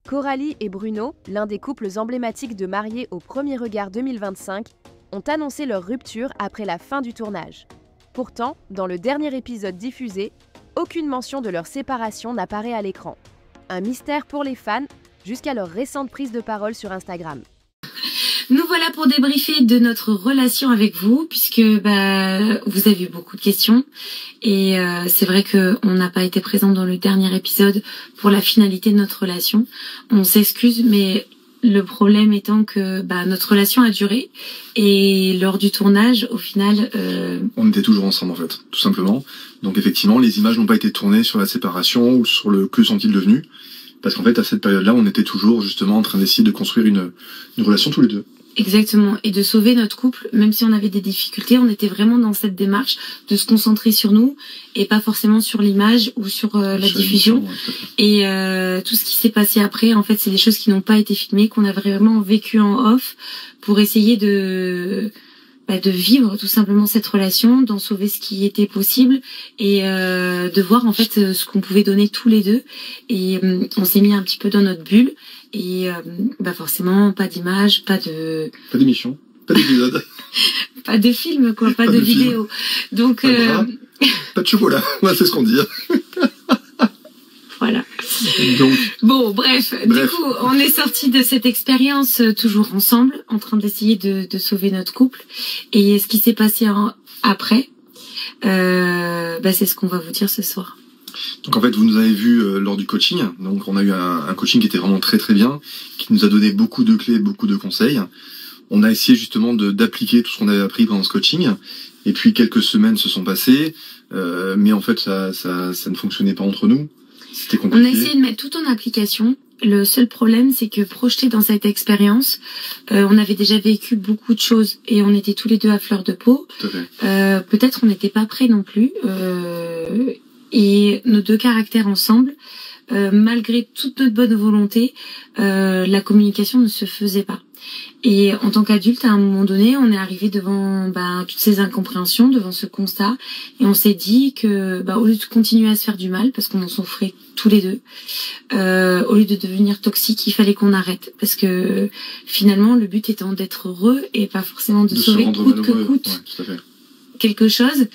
Coralie et Bruno, l'un des couples emblématiques de Mariés au premier regard 2025, ont annoncé leur rupture après la fin du tournage. Pourtant, dans le dernier épisode diffusé, aucune mention de leur séparation n'apparaît à l'écran. Un mystère pour les fans, jusqu'à leur récente prise de parole sur Instagram. Nous voilà pour débriefer de notre relation avec vous, puisque vous avez eu beaucoup de questions. Et c'est vrai qu'on n'a pas été présent dans le dernier épisode pour la finalité de notre relation. On s'excuse, mais le problème étant que notre relation a duré. Et lors du tournage, au final... On était toujours ensemble en fait, tout simplement. Donc effectivement, les images n'ont pas été tournées sur la séparation ou sur le que sont-ils devenus. Parce qu'en fait, à cette période-là, on était toujours justement en train d'essayer de construire une relation tous les deux. Exactement, et de sauver notre couple, même si on avait des difficultés, on était vraiment dans cette démarche de se concentrer sur nous et pas forcément sur l'image ou sur la diffusion. Et tout ce qui s'est passé après, en fait, c'est des choses qui n'ont pas été filmées, qu'on a vraiment vécu en off pour essayer de vivre tout simplement cette relation, d'en sauver ce qui était possible et de voir en fait ce qu'on pouvait donner tous les deux. Et on s'est mis un petit peu dans notre bulle et forcément pas d'image, pas d'émission, pas d'épisode, pas de film quoi, pas de vidéo. Donc pas de chocolat, c'est ce qu'on dit. Voilà. Donc, bon, bref, du coup, on est sortis de cette expérience toujours ensemble, en train d'essayer de sauver notre couple. Et ce qui s'est passé après, c'est ce qu'on va vous dire ce soir. Donc en fait, vous nous avez vu lors du coaching. Donc on a eu un coaching qui était vraiment très très bien, qui nous a donné beaucoup de clés, beaucoup de conseils. On a essayé justement d'appliquer tout ce qu'on avait appris pendant ce coaching. Et puis quelques semaines se sont passées, mais en fait ça ne fonctionnait pas entre nous. C'était compliqué. On a essayé de mettre tout en application. Le seul problème, c'est que projeté dans cette expérience, on avait déjà vécu beaucoup de choses et on était tous les deux à fleur de peau. Tout à fait. Peut-être on n'était pas prêts non plus. Et nos deux caractères ensemble, malgré toute notre bonne volonté, la communication ne se faisait pas. Et en tant qu'adulte, à un moment donné, on est arrivé devant toutes ces incompréhensions, devant ce constat, et on s'est dit que au lieu de continuer à se faire du mal, parce qu'on en souffrait tous les deux, au lieu de devenir toxique, il fallait qu'on arrête, parce que finalement, le but étant d'être heureux et pas forcément de sauver coûte que coûte. Ouais, tout à fait. Quelque chose.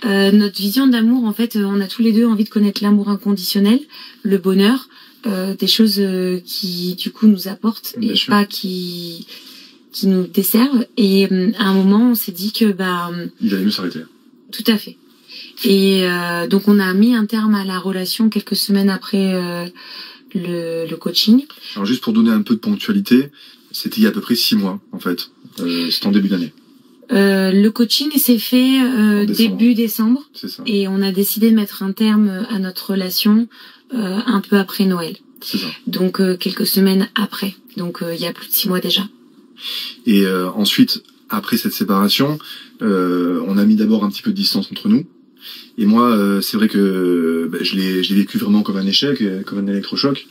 Notre vision d'amour, en fait, on a tous les deux envie de connaître l'amour inconditionnel, le bonheur, des choses qui du coup nous apportent Bien et sûr. pas qui nous desservent. Et à un moment, on s'est dit que il allait mieux s'arrêter. tout à fait. Et donc on a mis un terme à la relation quelques semaines après le coaching. Alors juste pour donner un peu de ponctualité, c'était il y a à peu près 6 mois en fait. C'était en début d'année. Le coaching s'est fait début décembre. C'est ça. Et on a décidé de mettre un terme à notre relation un peu après Noël. C'est ça. Donc quelques semaines après. Donc il y a plus de 6 mois déjà. Et ensuite, après cette séparation, on a mis d'abord un petit peu de distance entre nous. Et moi, c'est vrai que je l'ai vécu vraiment comme un échec, comme un électrochoc.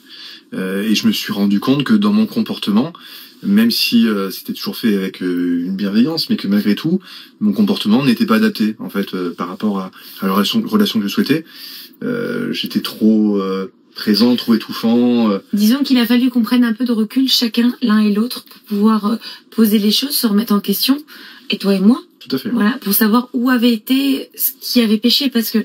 Et je me suis rendu compte que dans mon comportement, même si c'était toujours fait avec une bienveillance, mais que malgré tout, mon comportement n'était pas adapté en fait par rapport à la relation que je souhaitais. J'étais trop présent, trop étouffant. Disons qu'il a fallu qu'on prenne un peu de recul chacun, l'un et l'autre, pour pouvoir poser les choses, se remettre en question, et toi et moi. Tout à fait. Voilà, pour savoir où avait été ce qui avait péché, parce que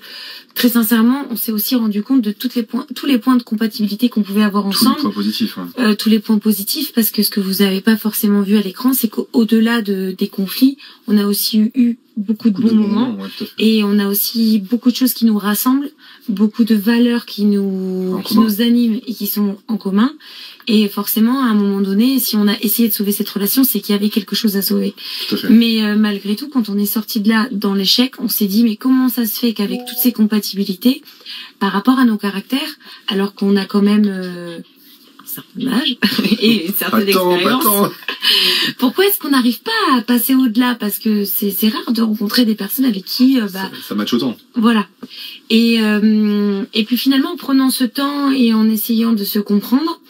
très sincèrement, on s'est aussi rendu compte de tous les points de compatibilité qu'on pouvait avoir ensemble. Tous les points positifs. Ouais. Tous les points positifs, parce que ce que vous n'avez pas forcément vu à l'écran, c'est qu'au-delà des conflits, on a aussi eu beaucoup de bons moments, ouais, tout à fait. et on a aussi beaucoup de choses qui nous rassemblent, beaucoup de valeurs qui nous animent et qui sont en commun. Et forcément, à un moment donné, si on a essayé de sauver cette relation, c'est qu'il y avait quelque chose à sauver. Tout à fait. Mais malgré tout, quand on est sorti de là dans l'échec, on s'est dit mais comment ça se fait qu'avec toutes ces compatibilités, par rapport à nos caractères, alors qu'on a quand même un certain âge et une certaine expérience, Pourquoi est-ce qu'on n'arrive pas à passer au-delà? Parce que c'est rare de rencontrer des personnes avec qui ça matche autant. Voilà. Et puis finalement, en prenant ce temps et en essayant de se comprendre,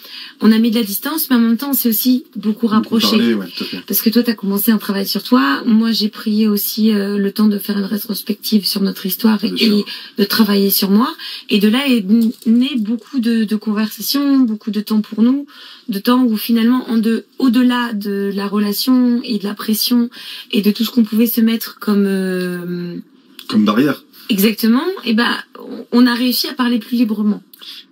on a mis de la distance, mais en même temps, on s'est aussi beaucoup rapproché. Ouais, tout à fait. Parce que toi, tu as commencé un travail sur toi. Moi, j'ai pris aussi le temps de faire une rétrospective sur notre histoire et de travailler sur moi. Et de là est né beaucoup de conversations, beaucoup de temps pour nous, de temps où finalement, au-delà de la relation et de la pression et de tout ce qu'on pouvait se mettre comme barrière. Exactement. Et on a réussi à parler plus librement.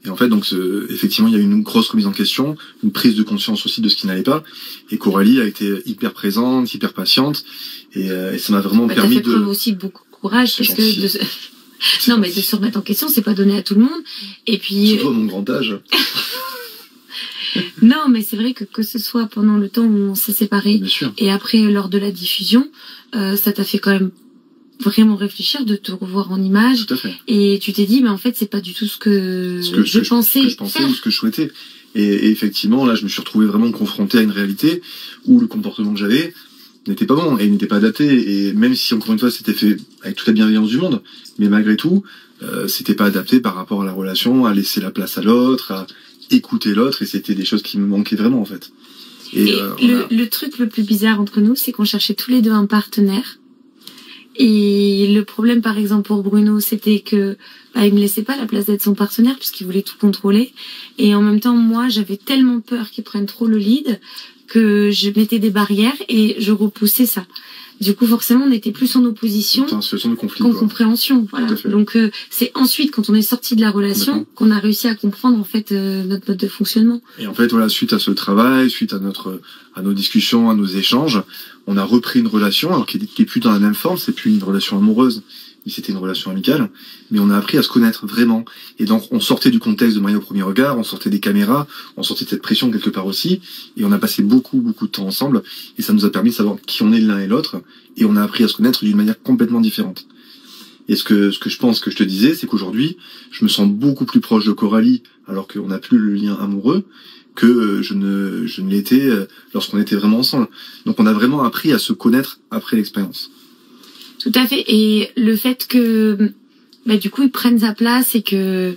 Et en fait, donc, effectivement, il y a eu une grosse remise en question, une prise de conscience aussi de ce qui n'allait pas. Et Coralie a été hyper présente, hyper patiente, et ça m'a vraiment permis de. T'as fait preuve aussi beaucoup de courage, parce que non, mais de se remettre en question, c'est pas donné à tout le monde. Et puis. Surtout à mon grand âge. Non, mais c'est vrai que ce soit pendant le temps où on s'est séparés, et après lors de la diffusion, ça t'a fait quand même vraiment réfléchir, de te revoir en image. Tout à fait. Et tu t'es dit, mais en fait, c'est pas du tout ce que je pensais ou ce que je souhaitais. Et effectivement, là, je me suis retrouvé vraiment confronté à une réalité où le comportement que j'avais n'était pas bon et n'était pas adapté. Et même si, encore une fois, c'était fait avec toute la bienveillance du monde, mais malgré tout, c'était pas adapté par rapport à la relation, à laisser la place à l'autre, à écouter l'autre, et c'était des choses qui me manquaient vraiment, en fait. Et le truc le plus bizarre entre nous, c'est qu'on cherchait tous les deux un partenaire. Et le problème, par exemple, pour Bruno, c'était que il me laissait pas la place d'être son partenaire puisqu'il voulait tout contrôler. Et en même temps, moi, j'avais tellement peur qu'il prenne trop le lead que je mettais des barrières et je repoussais ça. Du coup, forcément, on était plus en opposition en situation de conflit, qu'en compréhension. Voilà. Donc, c'est ensuite, quand on est sorti de la relation, qu'on a réussi à comprendre en fait notre mode de fonctionnement. Et en fait, voilà, suite à ce travail, suite à nos discussions, à nos échanges, on a repris une relation, alors qui est plus dans la même forme, c'est plus une relation amoureuse, mais c'était une relation amicale, mais on a appris à se connaître vraiment. Et donc, on sortait du contexte de Marié au premier regard, on sortait des caméras, on sortait de cette pression quelque part aussi, et on a passé beaucoup de temps ensemble, et ça nous a permis de savoir qui on est l'un et l'autre, et on a appris à se connaître d'une manière complètement différente. Et ce que je pense que je te disais, c'est qu'aujourd'hui, je me sens beaucoup plus proche de Coralie, alors qu'on n'a plus le lien amoureux, que je ne l'étais lorsqu'on était vraiment ensemble. Donc on a vraiment appris à se connaître après l'expérience. Tout à fait. Et le fait que du coup ils prennent sa place et que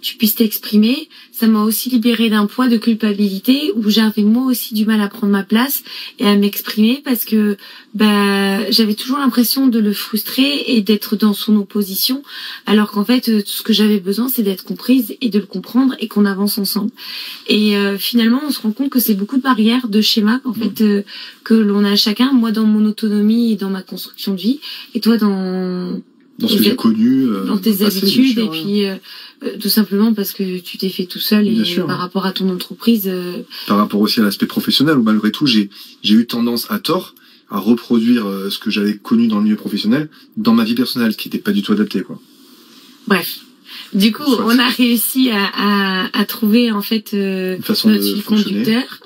tu puisses t'exprimer, ça m'a aussi libérée d'un poids de culpabilité où j'avais moi aussi du mal à prendre ma place et à m'exprimer parce que j'avais toujours l'impression de le frustrer et d'être dans son opposition, alors qu'en fait tout ce que j'avais besoin c'est d'être comprise et de le comprendre et qu'on avance ensemble. Et finalement on se rend compte que c'est beaucoup de barrières, de schémas en fait que l'on a chacun, moi dans mon autonomie et dans ma construction de vie, et toi dans ce que j'ai connu, dans tes habitudes, et puis tout simplement parce que tu t'es fait tout seul et par rapport à ton entreprise. Par rapport aussi à l'aspect professionnel, où malgré tout j'ai eu tendance à tort à reproduire ce que j'avais connu dans le milieu professionnel dans ma vie personnelle, ce qui n'était pas du tout adapté, quoi. Bref. Du coup, on a réussi à trouver en fait notre fil conducteur.